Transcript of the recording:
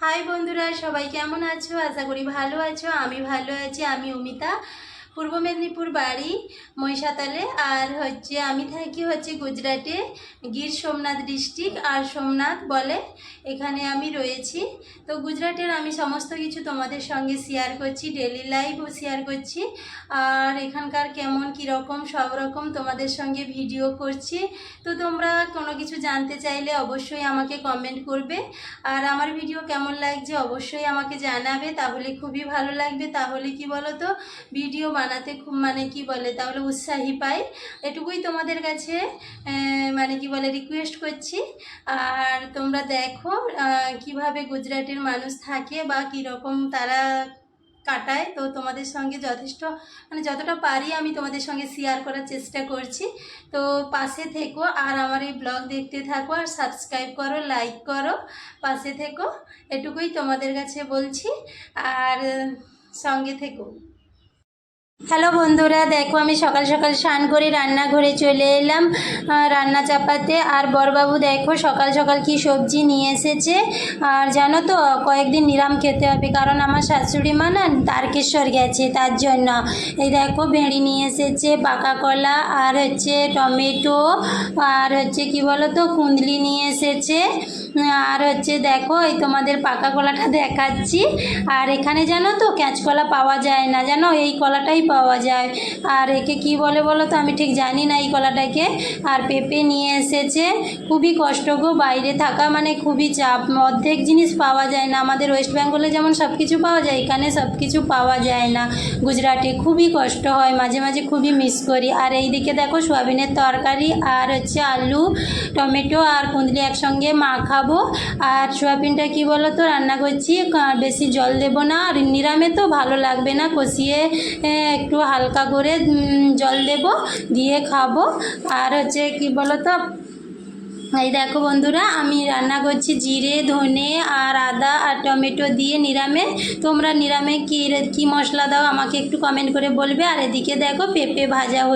High বন্ধুরা, সবাই কেমন আছো? আশা করি ভালো আছো। আমি ভালো আছি। আমি অমিতা, পূর্ব মেদিনীপুর বাড়ি মহিষাতলে। আর আমি থাকি গুজরাটে, গির সোমনাথ ডিস্ট্রিক্ট আর সোমনাথ বলে এখানে আমি রয়েছি। তো গুজরাটের আমি সমস্ত কিছু তোমাদের সঙ্গে শেয়ার করছি, ডেলি লাইফও শেয়ার করছি। আর এখানকার কেমন কীরকম সব রকম তোমাদের সঙ্গে ভিডিও করছি। তো তোমরা কোনো কিছু জানতে চাইলে অবশ্যই আমাকে কমেন্ট করবে। আর আমার ভিডিও কেমন লাগছে অবশ্যই আমাকে জানাবে, তাহলে খুবই ভালো লাগবে। তাহলে কি বলো তো, ভিডিও বানাতে খুব তাহলে উৎসাহী পাই। এটুকুই তোমাদের কাছে রিকোয়েস্ট করছি। আর তোমরা দেখো কিভাবে গুজরাটের মানুষ থাকে বা কীরকম তারা কাটায়। তো তোমাদের সঙ্গে যথেষ্ট যতটা পারি আমি তোমাদের সঙ্গে শেয়ার করার চেষ্টা করছি। তো পাশে থেকো আর আমার এই ব্লগ দেখতে থাকো, আর সাবস্ক্রাইব করো, লাইক করো, পাশে থেকো, এটুকুই তোমাদের কাছে বলছি। আর সঙ্গে থেকো। হ্যালো বন্ধুরা, দেখো আমি সকাল সকাল স্নান করে রান্নাঘরে চলে এলাম রান্না চাপাতে। আর বড়বাবু দেখো সকাল সকাল কি সবজি নিয়ে এসেছে। আর জানো তো, কয়েকদিন নিরাম খেতে হবে, কারণ আমার শাশুড়ি মা না তারকেশ্বর গেছে, তার জন্য। এই দেখো ভেঁড়ি নিয়ে এসেছে, পাকা কলা, আর টমেটো, আর কি বলো তো কুঁদলি নিয়ে এসেছে। আর দেখো এই তোমাদের পাকা কলাটা দেখাচ্ছি। আর এখানে জানো তো কাঁচকলা পাওয়া যায় না, জানো এই কলাটাই পাওয়া যায়। আর একে কি বলে বলো তো, আমি ঠিক জানি না এই কলাটাকে। আর পেঁপে নিয়ে এসেছে। খুবই কষ্ট গো, বাইরে থাকা মানে খুবই চাপ, অর্ধেক জিনিস পাওয়া যায় না। আমাদের ওয়েস্ট বেঙ্গলে যেমন সব কিছু পাওয়া যায়, এখানে সব কিছু পাওয়া যায় না। গুজরাটে খুবই কষ্ট হয়, মাঝে মাঝে খুবই মিস করি। আর এই দিকে দেখো সোয়াবিনের তরকারি, আর আলু, টমেটো আর কুঁদলি একসঙ্গে মাখাবো। আর সোয়াবিনটা কি বলো তো রান্না করছি, বেশি জল দেব না, আর নিরামে তো ভালো লাগবে না, কষিয়ে একটু হালকা করে জল দেব, দিয়ে খাবো। আর কি বলো তো, এই দেখো বন্ধুরা আমি রান্না করছি জিরে, ধনে আর আদা আর টমেটো দিয়ে নিরামে। তোমরা নিরামে কী মশলা দাও আমাকে একটু কমেন্ট করে বলবে। আর এদিকে দেখো পেঁপে ভাজা হয়ে